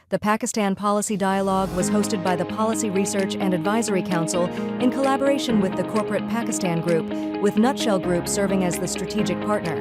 The Pakistan Policy Dialogue was hosted by the Policy Research and Advisory Council in collaboration with the Corporate Pakistan Group, with Nutshell Group serving as the strategic partner.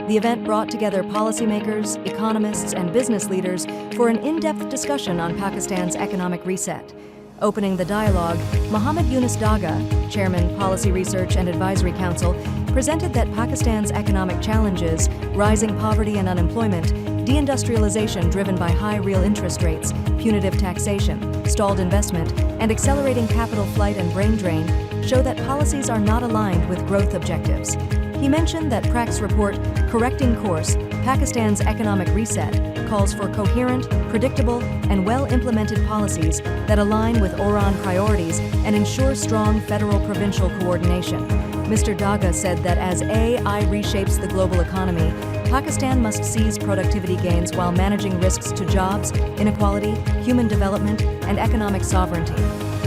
The event brought together policymakers, economists, and business leaders for an in-depth discussion on Pakistan's economic reset. Opening the dialogue, Mohammad Younus Dagha, Chairman, Policy Research and Advisory Council, presented that Pakistan's economic challenges, rising poverty and unemployment, de-industrialization driven by high real interest rates, punitive taxation, stalled investment, and accelerating capital flight and brain drain show that policies are not aligned with growth objectives. He mentioned that PRAC's report, Correcting Course, Pakistan's Economic Reset, calls for coherent, predictable, and well-implemented policies that align with Oran priorities and ensure strong federal-provincial coordination. Mr. Dagha said that as AI reshapes the global economy, Pakistan must seize productivity gains while managing risks to jobs, inequality, human development, and economic sovereignty.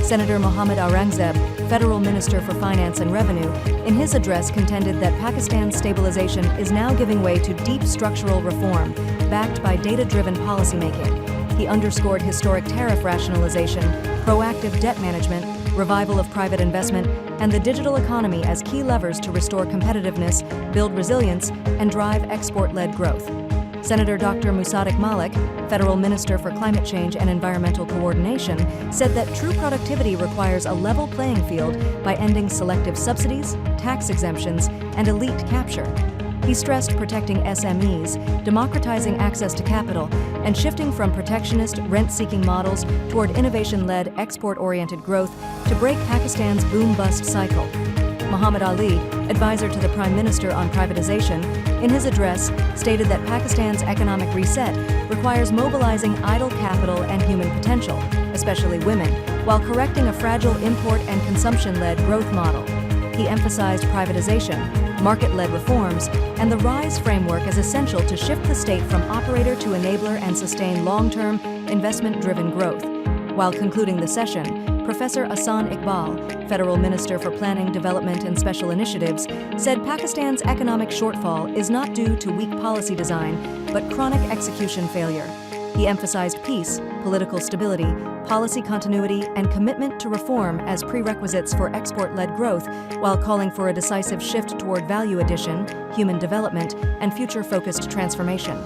Senator Mohammad Aurangzeb, Federal Minister for Finance and Revenue, in his address contended that Pakistan's stabilization is now giving way to deep structural reform, backed by data-driven policymaking. He underscored historic tariff rationalization, proactive debt management, revival of private investment, and the digital economy as key levers to restore competitiveness, build resilience, and drive export-led growth. Senator Dr. Musaddiq Malik, Federal Minister for Climate Change and Environmental Coordination, said that true productivity requires a level playing field by ending selective subsidies, tax exemptions, and elite capture. He stressed protecting SMEs, democratizing access to capital, and shifting from protectionist, rent-seeking models toward innovation-led, export-oriented growth to break Pakistan's boom-bust cycle. Muhammad Ali, advisor to the Prime Minister on privatization, in his address stated that Pakistan's economic reset requires mobilizing idle capital and human potential, especially women, while correcting a fragile import and consumption-led growth model. He emphasized privatization, market-led reforms, and the RISE framework as essential to shift the state from operator to enabler and sustain long-term, investment-driven growth. While concluding the session, Professor Ahsan Iqbal, Federal Minister for Planning, Development, and Special Initiatives, said Pakistan's economic shortfall is not due to weak policy design, but chronic execution failure. He emphasized peace, political stability, policy continuity, and commitment to reform as prerequisites for export-led growth, while calling for a decisive shift toward value addition, human development, and future-focused transformation.